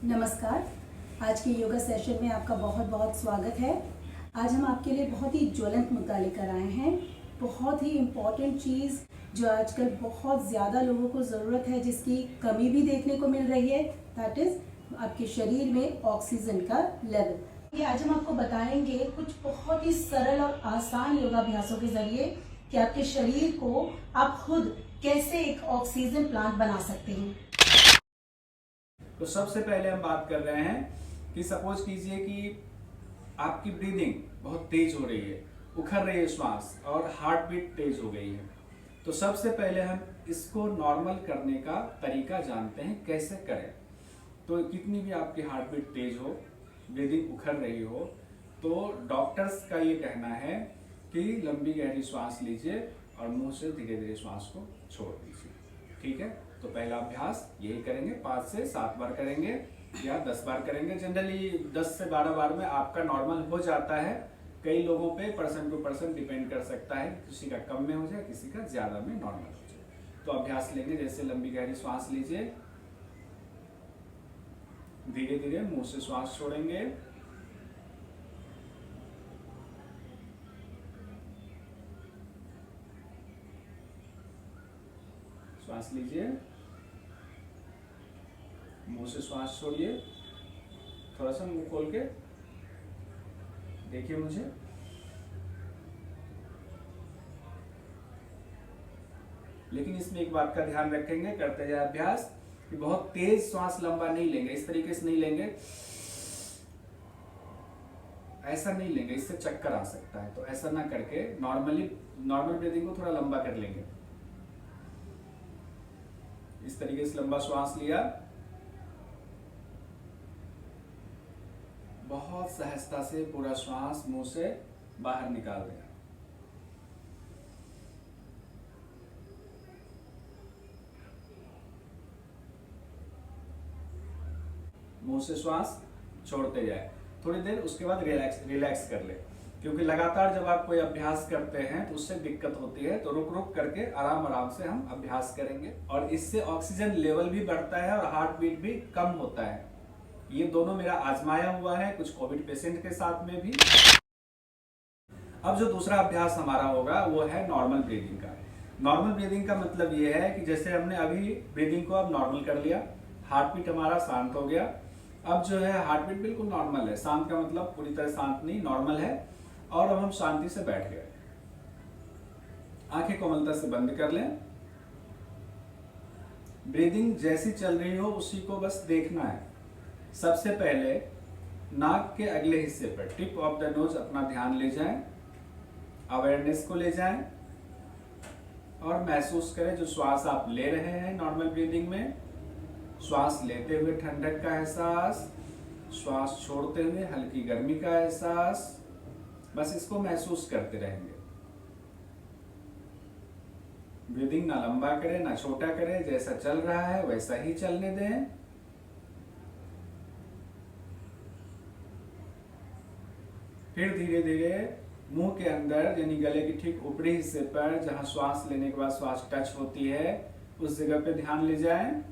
नमस्कार। आज के योगा सेशन में आपका बहुत बहुत स्वागत है। आज हम आपके लिए बहुत ही ज्वलंत मुद्दा लेकर आए हैं। बहुत ही इम्पॉर्टेंट चीज़ जो आजकल बहुत ज़्यादा लोगों को ज़रूरत है, जिसकी कमी भी देखने को मिल रही है, दैट इज़ आपके शरीर में ऑक्सीजन का लेवल। ये आज हम आपको बताएंगे कुछ बहुत ही सरल और आसान योगाभ्यासों के ज़रिए कि आपके शरीर को आप खुद कैसे एक ऑक्सीजन प्लांट बना सकते हैं। तो सबसे पहले हम बात कर रहे हैं कि सपोज कीजिए कि आपकी ब्रीदिंग बहुत तेज हो रही है, उखड़ रही है श्वास और हार्ट बीट तेज हो गई है। तो सबसे पहले हम इसको नॉर्मल करने का तरीका जानते हैं कैसे करें। तो कितनी भी आपकी हार्ट बीट तेज हो, ब्रीदिंग उखड़ रही हो, तो डॉक्टर्स का ये कहना है कि लंबी गहरी श्वास लीजिए और मुंह से धीरे धीरे श्वास को छोड़ दीजिए। ठीक है, तो पहला अभ्यास यही करेंगे, 5 से 7 बार करेंगे या 10 बार करेंगे। जनरली 10 से 12 बार में आपका नॉर्मल हो जाता है। कई लोगों पे पर्सन टू पर्सन डिपेंड कर सकता है, किसी का कम में हो जाए, किसी का ज्यादा में नॉर्मल हो जाए। तो अभ्यास लेंगे, जैसे लंबी गहरी श्वास लीजिए, धीरे धीरे मुंह से श्वास छोड़ेंगे, श्वास लीजिए, मुंह से श्वास छोड़िए, थोड़ा सा मुंह खोल के देखिए मुझे। लेकिन इसमें एक बात का ध्यान रखेंगे करते जाए अभ्यास कि बहुत तेज श्वास लंबा नहीं लेंगे, इस तरीके से नहीं लेंगे, ऐसा नहीं लेंगे, इससे चक्कर आ सकता है। तो ऐसा ना करके नॉर्मल ब्रीदिंग को थोड़ा लंबा कर लेंगे। इस तरीके से लंबा श्वास लिया, बहुत सहजता से पूरा श्वास मुंह से बाहर निकाल दिया। मुंह से श्वास छोड़ते जाए थोड़ी देर, उसके बाद रिलैक्स कर ले। क्योंकि लगातार जब आप कोई अभ्यास करते हैं तो उससे दिक्कत होती है। तो रुक रुक करके आराम आराम से हम अभ्यास करेंगे और इससे ऑक्सीजन लेवल भी बढ़ता है और हार्ट बीट भी कम होता है। ये दोनों मेरा आजमाया हुआ है कुछ कोविड पेशेंट के साथ में भी। अब जो दूसरा अभ्यास हमारा होगा वो है नॉर्मल ब्रीदिंग का। नॉर्मल ब्रीदिंग का मतलब ये है कि जैसे हमने अभी ब्रीदिंग को अब नॉर्मल कर लिया, हार्ट बीट हमारा शांत हो गया। अब जो है हार्ट बीट बिल्कुल नॉर्मल है, शांत का मतलब पूरी तरह शांत नहीं, नॉर्मल है। और अब हम शांति से बैठ गए, आंखें कोमलता से बंद कर लें। ब्रीदिंग जैसी चल रही हो उसी को बस देखना है। सबसे पहले नाक के अगले हिस्से पर टिप ऑफ द नोज अपना ध्यान ले जाएं, अवेयरनेस को ले जाएं और महसूस करें जो श्वास आप ले रहे हैं नॉर्मल ब्रीदिंग में। श्वास लेते हुए ठंडक का एहसास, श्वास छोड़ते हुए हल्की गर्मी का एहसास, बस इसको महसूस करते रहेंगे। ब्रीदिंग ना लंबा करें ना छोटा करें, जैसा चल रहा है वैसा ही चलने दें। फिर धीरे धीरे मुंह के अंदर यानी गले के ठीक ऊपरी हिस्से पर जहां श्वास लेने के बाद श्वास टच होती है उस जगह पे ध्यान ले जाएं,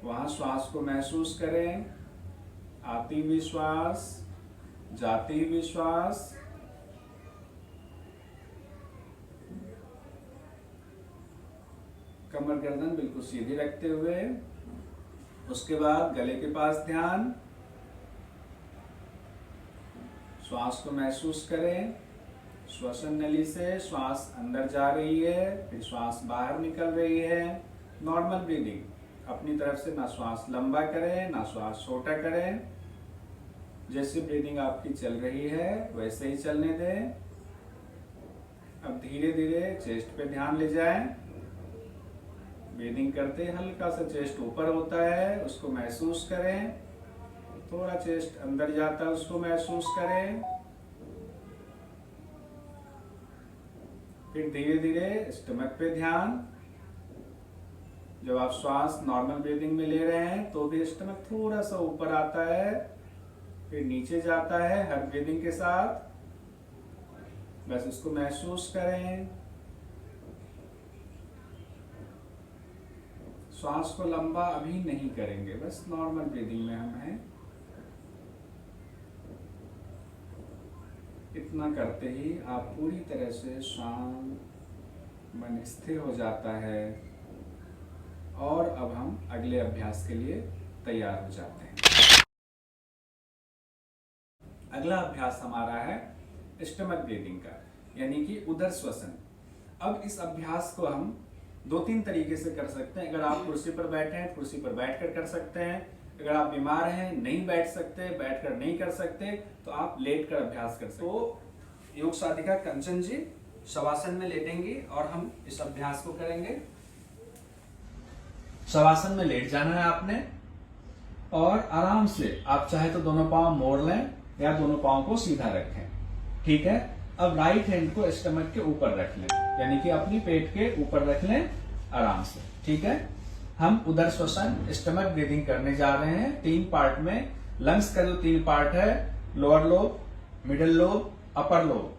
वहां श्वास को महसूस करें। आती हुई श्वास, जाती हुई श्वास, कमर गर्दन बिल्कुल सीधी रखते हुए। उसके बाद गले के पास ध्यान, श्वास को महसूस करें। श्वसन नली से श्वास अंदर जा रही है, फिर श्वास बाहर निकल रही है। नॉर्मल ब्रीदिंग, अपनी तरफ से ना श्वास लंबा करें ना श्वास छोटा करें, जैसे ब्रीदिंग आपकी चल रही है वैसे ही चलने दें। अब धीरे धीरे चेस्ट पे ध्यान ले जाएं। ब्रीदिंग करते हल्का सा चेस्ट ऊपर होता है, उसको महसूस करें। थोड़ा चेस्ट अंदर जाता है, उसको महसूस करें। फिर धीरे धीरे स्टमक पे ध्यान। जब आप श्वास नॉर्मल ब्रीदिंग में ले रहे हैं तो भी स्टमक थोड़ा सा ऊपर आता है, फिर नीचे जाता है हर ब्रीदिंग के साथ, बस इसको महसूस करें। श्वास को लंबा अभी नहीं करेंगे, बस नॉर्मल ब्रीदिंग में हम हैं। इतना करते ही आप पूरी तरह से शांत, मन स्थिर हो जाता है और अब हम अगले अभ्यास के लिए तैयार हो जाते हैं। अगला अभ्यास हमारा है स्टमक ब्रीदिंग का, यानी कि उदर श्वसन। अब इस अभ्यास को हम 2-3 तरीके से कर सकते हैं। अगर आप कुर्सी पर बैठे हैं, कुर्सी पर बैठकर कर सकते हैं। अगर आप बीमार हैं, नहीं बैठ सकते, बैठकर नहीं कर सकते, तो आप लेटकर अभ्यास कर सकते हैं। तो योग साधिका कंचन जी शवासन में लेटेंगी और हम इस अभ्यास को करेंगे। शवासन में लेट जाना है आपने और आराम से आप चाहे तो दोनों पांव मोड़ लें या दोनों पांव को सीधा रखें। ठीक है। अब राइट हैंड को स्टमक के ऊपर रख लें, यानी कि अपनी पेट के ऊपर रख लें आराम से। ठीक है। हम उदर श्वसन स्टमक ब्रीदिंग करने जा रहे हैं 3 पार्ट में। लंग्स का जो 3 पार्ट है, lower lobe, middle lobe, upper lobe,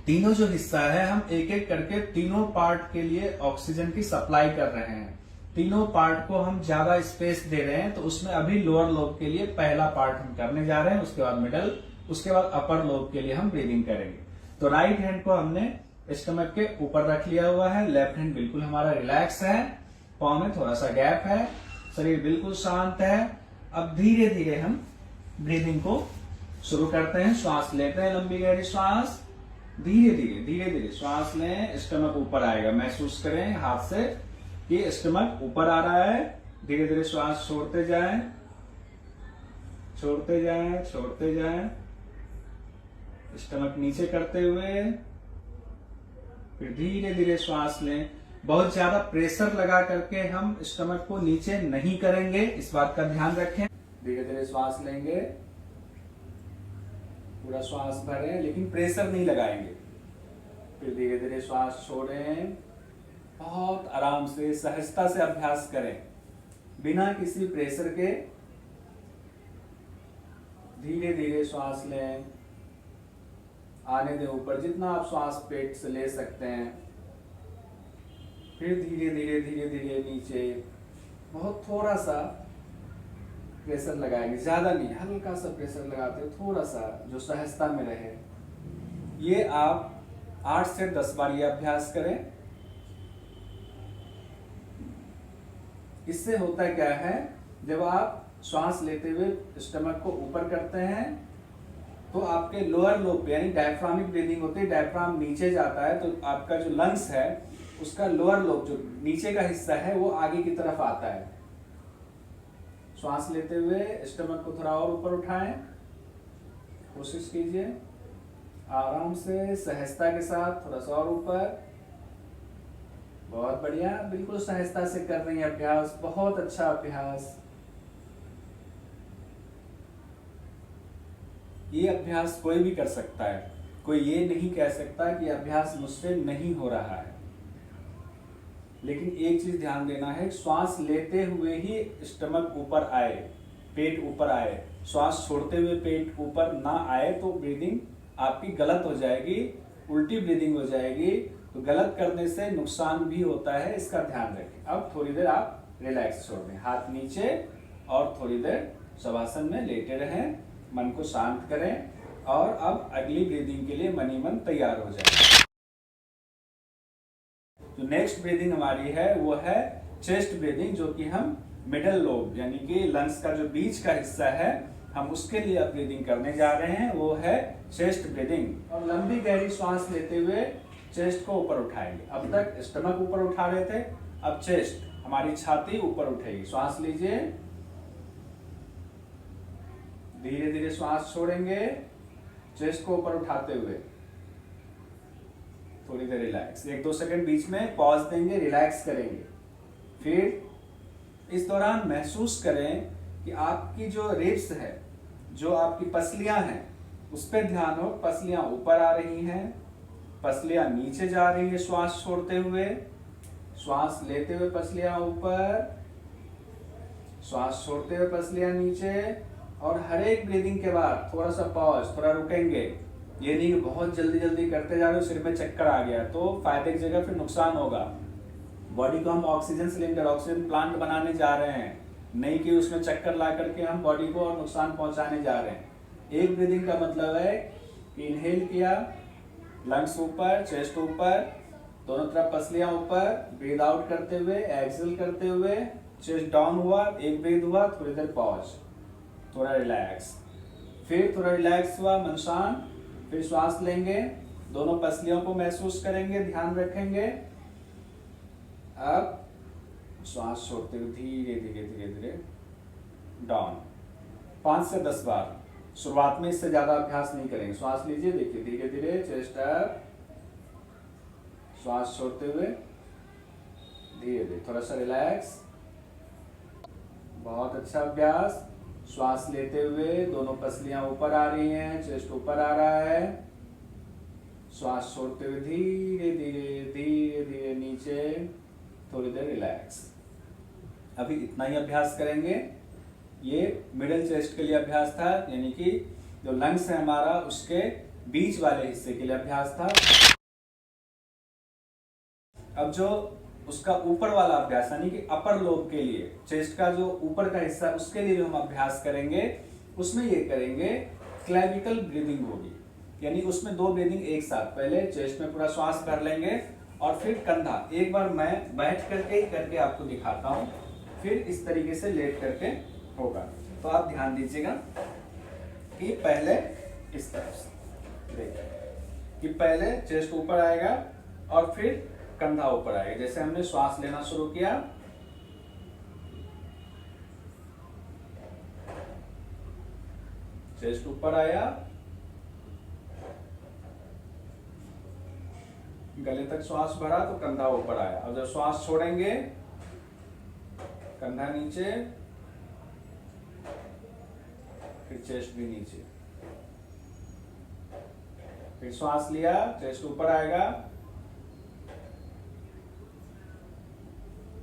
तीनों जो हिस्सा है हम एक एक करके तीनों पार्ट के लिए ऑक्सीजन की सप्लाई कर रहे हैं। तीनों पार्ट को हम ज्यादा स्पेस दे रहे हैं, तो उसमें अभी लोअर लोब के लिए पहला पार्ट हम करने जा रहे हैं, उसके बाद मिडल, उसके बाद अपर लोब के लिए हम ब्रीदिंग करेंगे। तो राइट हैंड को हमने स्टमक के ऊपर रख लिया हुआ है, लेफ्ट हैंड बिल्कुल हमारा रिलैक्स है, पाँव में थोड़ा सा गैप है, शरीर बिल्कुल शांत है। अब धीरे धीरे हम ब्रीदिंग को शुरू करते हैं। श्वास लेते हैं, लंबी गहरी श्वास, धीरे धीरे श्वास लें, स्टमक ऊपर आएगा। महसूस करें हाथ से कि स्टमक ऊपर आ रहा है। धीरे धीरे श्वास छोड़ते जाएं, छोड़ते जाएं, छोड़ते जाएं। स्टमक नीचे करते हुए फिर धीरे धीरे श्वास लें। बहुत ज्यादा प्रेशर लगा करके हम स्टमक को नीचे नहीं करेंगे, इस बात का ध्यान रखें। धीरे धीरे श्वास लेंगे, पूरा श्वास भरें, लेकिन प्रेशर नहीं लगाएंगे। फिर धीरे धीरे श्वास छोड़ें। बहुत आराम से, सहजता से अभ्यास करें, बिना किसी प्रेशर के। धीरे धीरे श्वास लें, आने दें ऊपर जितना आप श्वास पेट से ले सकते हैं। फिर धीरे धीरे नीचे। बहुत थोड़ा सा प्रेशर लगाएंगे, ज्यादा नहीं, हल्का सा प्रेशर लगाते हैं, थोड़ा सा, जो सहजता में रहे। ये आप 8 से 10 बार ये अभ्यास करें। इससे होता क्या है, जब आप श्वास लेते हुए स्टमक को ऊपर करते हैं तो आपके लोअर लोब पे, यानी डायफ्रामिक ब्रीदिंग होती है, डायफ्राम नीचे जाता है, तो आपका जो लंग्स है उसका लोअर लोब, जो नीचे का हिस्सा है, वो आगे की तरफ आता है। श्वास लेते हुए स्टमक को थोड़ा और ऊपर उठाएं, कोशिश कीजिए आराम से, सहजता के साथ, थोड़ा सा और ऊपर। बहुत बढ़िया, बिल्कुल सहजता से कर रही है अभ्यास, बहुत अच्छा अभ्यास। ये अभ्यास कोई भी कर सकता है, कोई ये नहीं कह सकता कि अभ्यास मुझसे नहीं हो रहा है। लेकिन एक चीज ध्यान देना है, श्वास लेते हुए ही स्टमक ऊपर आए, पेट ऊपर आए। श्वास छोड़ते हुए पेट ऊपर ना आए तो ब्रीदिंग आपकी गलत हो जाएगी, उल्टी ब्रीदिंग हो जाएगी। तो गलत करने से नुकसान भी होता है, इसका ध्यान रखें। अब थोड़ी देर आप रिलैक्स छोड़ दें, हाथ नीचे, और थोड़ी देर शवासन में लेटे रहें, मन को शांत करें और अब अगली ब्रीदिंग के लिए मन ही मन तैयार हो जाए। जो नेक्स्ट ब्रीदिंग हमारी है वो है चेस्ट ब्रीदिंग, जो कि हम मिडल लोब, यानी कि लंग्स का जो बीच का हिस्सा है, हम उसके लिए अब ब्रीदिंग करने जा रहे हैं, वो है चेस्ट ब्रीदिंग। और लंबी गहरी श्वास लेते हुए चेस्ट को ऊपर उठाएंगे। अब तक स्टमक ऊपर उठा रहे थे, अब चेस्ट, हमारी छाती ऊपर उठेगी। श्वास लीजिए, धीरे धीरे श्वास छोड़ेंगे, चेस्ट को ऊपर उठाते हुए। थोड़ी देर रिलैक्स, 1-2 सेकंड बीच में पॉज देंगे, रिलैक्स करेंगे। फिर इस दौरान महसूस करें कि आपकी जो रिब्स है, जो आपकी पसलियां हैं, उस पर ध्यान हो। पसलियां ऊपर आ रही हैं, पसलियां नीचे जा रही है श्वास छोड़ते हुए। श्वास लेते हुए पसलियां ऊपर, श्वास छोड़ते हुए पसलियां नीचे। और हर एक ब्रीदिंग के बाद थोड़ा सा पॉज, थोड़ा रुकेंगे। ये नहीं कि बहुत जल्दी जल्दी करते जा रहे हो, सिर में चक्कर आ गया, तो फायदे की जगह फिर नुकसान होगा। बॉडी को हम ऑक्सीजन सिलेंडर, ऑक्सीजन प्लांट बनाने जा रहे हैं, नहीं कि उसमें चक्कर ला करके हम बॉडी को और नुकसान पहुंचाने जा रहे हैं। एक ब्रीदिंग का मतलब है कि इनहेल किया, लंग्स ऊपर, चेस्ट ऊपर, दोनों तरफ पसलियां ऊपर, ब्रीद आउट करते हुए, एक्सेल करते हुए, चेस्ट डाउन हुआ, एक ब्रीद हुआ, थोड़ी देर पॉज, थोड़ा रिलैक्स, फिर थोड़ा रिलैक्स हुआ, मन शांत, फिर श्वास लेंगे, दोनों पसलियों को महसूस करेंगे, ध्यान रखेंगे। अब श्वास छोड़ते हुए धीरे धीरे धीरे धीरे डाउन, 5 से 10 बार। शुरुआत में इससे ज्यादा अभ्यास नहीं करेंगे। श्वास लीजिए, देखिए धीरे धीरे चेस्ट अप, श्वास छोड़ते हुए धीरे धीरे थोड़ा सा रिलैक्स। बहुत अच्छा अभ्यास। श्वास लेते हुए दोनों पसलियां ऊपर आ रही हैं, चेस्ट ऊपर आ रहा है। श्वास छोड़ते हुए धीरे धीरे धीरे धीरे नीचे, थोड़ी देर रिलैक्स। अभी इतना ही अभ्यास करेंगे। ये मिडिल चेस्ट के लिए अभ्यास था, यानी कि जो लंग्स है हमारा उसके बीच वाले हिस्से के लिए अभ्यास था। अब जो उसका ऊपर वाला अभ्यास यानी कि अपर लोब के लिए, चेस्ट का जो ऊपर का हिस्सा, उसके लिए जो हम अभ्यास करेंगे उसमें ये करेंगे क्लेविकल ब्रीदिंग होगी, यानी उसमें 2 ब्रीदिंग एक साथ। पहले चेस्ट में पूरा श्वास भर लेंगे और फिर कंधा। एक बार मैं बैठ करके करके आपको दिखाता हूं, फिर इस तरीके से लेट करके होगा। तो आप ध्यान दीजिएगा कि पहले इस तरफ से देखिए कि पहले चेस्ट ऊपर आएगा और फिर कंधा ऊपर आएगा। जैसे हमने श्वास लेना शुरू किया, चेस्ट ऊपर आया, गले तक श्वास भरा तो कंधा ऊपर आया। और जब श्वास छोड़ेंगे कंधा नीचे, फिर चेस्ट भी नीचे, फिर श्वास लिया, चेस्ट ऊपर आएगा,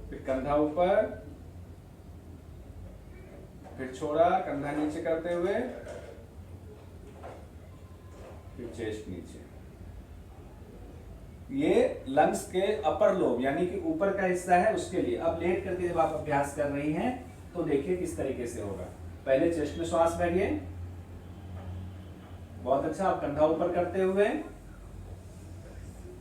फिर कंधा ऊपर, फिर छोड़ा, कंधा नीचे करते हुए, फिर चेस्ट नीचे। ये लंग्स के अपर लोब यानी कि ऊपर का हिस्सा है उसके लिए। अब लेट करके जब आप अभ्यास कर रही हैं तो देखिए किस तरीके से होगा। पहले चेस्ट में श्वास भरिए, बहुत अच्छा। आप कंधा ऊपर करते हुए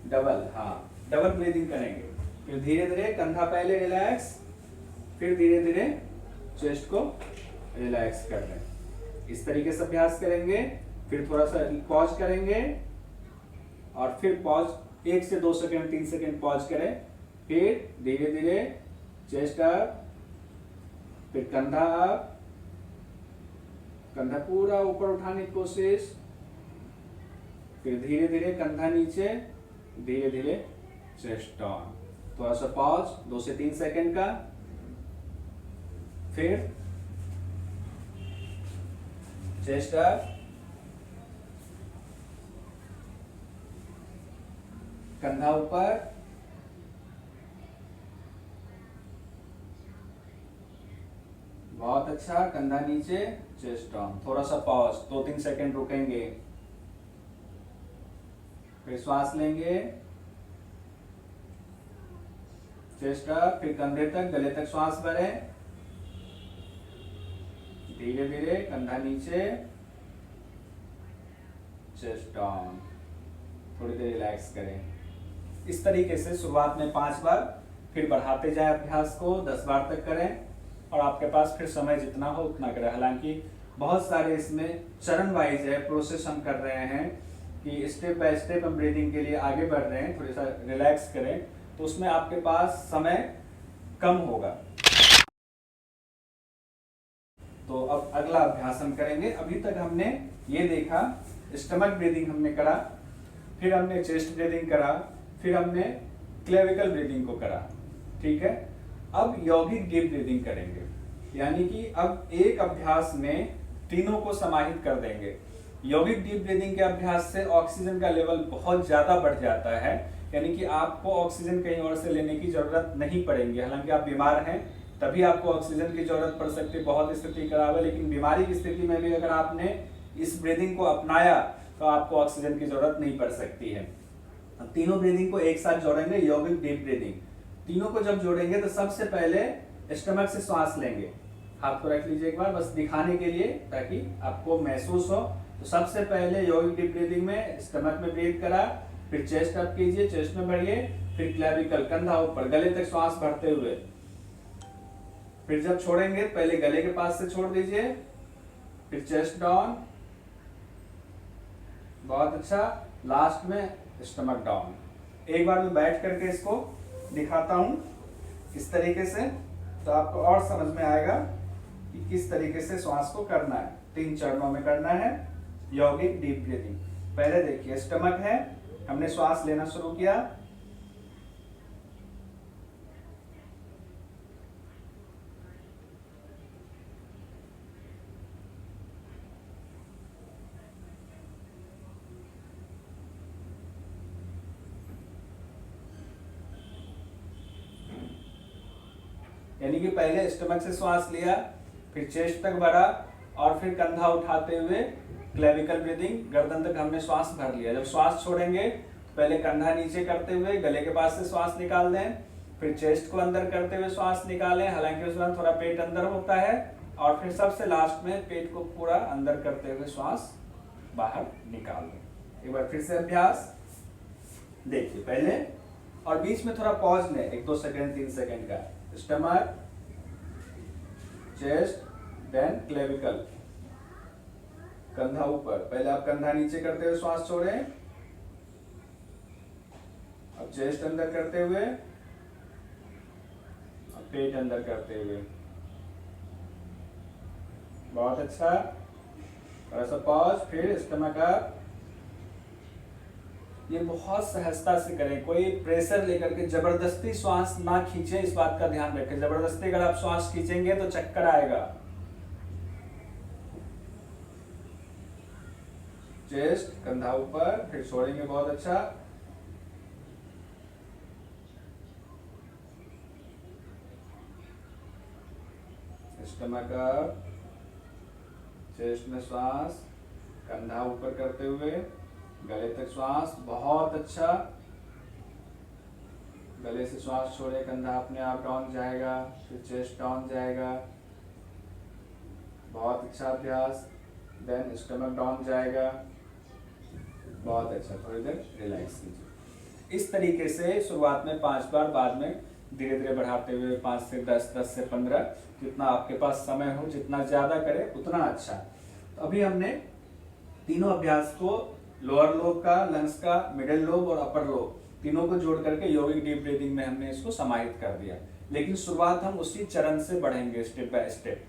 डबल ब्रीदिंग करेंगे। फिर धीरे धीरे कंधा पहले रिलैक्स, फिर धीरे धीरे चेस्ट को रिलैक्स कर लें। इस तरीके से अभ्यास करेंगे। फिर थोड़ा सा पॉज करेंगे और फिर पॉज 1 से 2 सेकंड 3 सेकंड पॉज करें। फिर धीरे धीरे चेस्ट अप, फिर कंधा अप, कंधा पूरा ऊपर उठाने की कोशिश, फिर धीरे धीरे कंधा नीचे, धीरे धीरे चेस्ट डाउन। थोड़ा सा पॉज 2 से 3 सेकंड का, फिर चेस्ट अप, कंधा ऊपर, बहुत अच्छा, कंधा नीचे, चेस्ट डाउन। थोड़ा सा पॉज 2-3 सेकंड रुकेंगे, फिर श्वास लेंगे, चेस्ट अप, फिर कंधे तक, गले तक श्वास भरें, धीरे धीरे कंधा नीचे, चेस्ट डाउन, थोड़ी देर रिलैक्स करें। इस तरीके से शुरुआत में 5 बार, फिर बढ़ाते जाएं अभ्यास को 10 बार तक करें और आपके पास फिर समय जितना हो उतना करें। हालांकि बहुत सारे इसमें चरण वाइज है, प्रोसेस हम कर रहे हैं कि स्टेप बाय स्टेप हम ब्रीदिंग के लिए आगे बढ़ रहे हैं। थोड़ा सा रिलैक्स करें तो उसमें आपके पास समय कम होगा। तो अब अगला अभ्यास हम करेंगे। अभी तक हमने ये देखा, स्टमक ब्रीदिंग हमने करा, फिर हमने चेस्ट ब्रीदिंग करा, फिर हमने क्लेविकल ब्रीदिंग को करा, ठीक है। अब यौगिक डीप ब्रीदिंग करेंगे, यानी कि अब एक अभ्यास में तीनों को समाहित कर देंगे। यौगिक डीप ब्रीदिंग के अभ्यास से ऑक्सीजन का लेवल बहुत ज्यादा बढ़ जाता है, यानी कि आपको ऑक्सीजन कहीं और से लेने की जरूरत नहीं पड़ेगी। हालांकि आप बीमार हैं तभी आपको ऑक्सीजन की जरूरत पड़ सकती है, बहुत स्थिति खराब है, लेकिन बीमारी की स्थिति में भी अगर आपने इस ब्रीदिंग को अपनाया तो आपको ऑक्सीजन की जरूरत नहीं पड़ सकती है। अब तीनों ब्रीदिंग को एक साथ जोड़ेंगे, यौगिक डीप ब्रीदिंग। तीनों को जब जोड़ेंगे तो सबसे पहले स्टमक से श्वास लेंगे। हाथ को रख लीजिए एक बार, बस दिखाने के लिए ताकि आपको महसूस हो। तो सबसे पहले यौगिक डीप ब्रीदिंग में स्टमक में ब्रीथ करा, फिर चेस्ट अप कीजिए, चेस्ट में बढ़िए, फिर क्लेविकल कंधा ऊपर, गले तक श्वास भरते हुए। फिर जब छोड़ेंगे पहले गले के पास से छोड़ दीजिए, फिर चेस्ट डाउन, बहुत अच्छा, लास्ट में स्टमक डाउन। एक बार मैं बैठ करके इसको दिखाता हूं इस तरीके से, तो आपको और समझ में आएगा कि किस तरीके से श्वास को करना है। 3 चरणों में करना है यौगिक डीप ब्रीथिंग। पहले देखिए स्टमक है, हमने श्वास लेना शुरू किया, यानी कि पहले स्टमक से श्वास लिया, फिर चेस्ट तक बढ़ा और फिर कंधा उठाते हुए क्लेविकल ब्रीदिंग, गर्दन तक हमने श्वास भर लिया। जब श्वास छोड़ेंगे पहले कंधा नीचे करते हुए गले के पास से श्वास निकाल दें, फिर चेस्ट को अंदर करते हुए श्वास निकालें, हालांकि उस दौरान थोड़ा पेट अंदर होता है, और फिर सबसे लास्ट में पेट को पूरा अंदर करते हुए श्वास बाहर निकाल दें। एक बार फिर से अभ्यास देखिए पहले, और बीच में थोड़ा पॉज लें 1-2 सेकंड 3 सेकंड का। स्टमक, चेस्ट, देन क्लेविकल, कंधा ऊपर, पहले आप कंधा नीचे करते हुए श्वास छोड़ें, अब चेस्ट अंदर करते हुए, अब पेट अंदर करते हुए, बहुत अच्छा, थोड़ा सा पॉज, फिर स्टमक अप। ये बहुत सहजता से करें, कोई प्रेशर लेकर के जबरदस्ती श्वास ना खींचे, इस बात का ध्यान रखें। जबरदस्ती अगर आप श्वास खींचेंगे तो चक्कर आएगा। चेस्ट, कंधा ऊपर, फिर छोड़ेंगे, बहुत अच्छा, स्टमक अप, चेस्ट में श्वास, कंधा ऊपर करते हुए गले तक श्वास, बहुत अच्छा, गले से श्वास छोड़े, कंधा अपने आप डाउन जाएगा, फिर चेस्ट डाउन जाएगा, बहुत अच्छा अभ्यास, देन स्टमक डाउन जाएगा, बहुत अच्छा, थोड़ी देर रिलैक्स कीजिए। इस तरीके से शुरुआत में 5 बार, बाद में धीरे धीरे बढ़ाते हुए 5 से 10, 10 से 15, जितना आपके पास समय हो, जितना ज्यादा करें उतना अच्छा। तो अभी हमने तीनों अभ्यास को, लोअर लोब का, लंग्स का, मिडिल लोब और अपर लोब, तीनों को जोड़ करके यौगिक डीप ब्रीथिंग में हमने इसको समाहित कर दिया। लेकिन शुरुआत हम उसी चरण से बढ़ेंगे, स्टेप बाय स्टेप।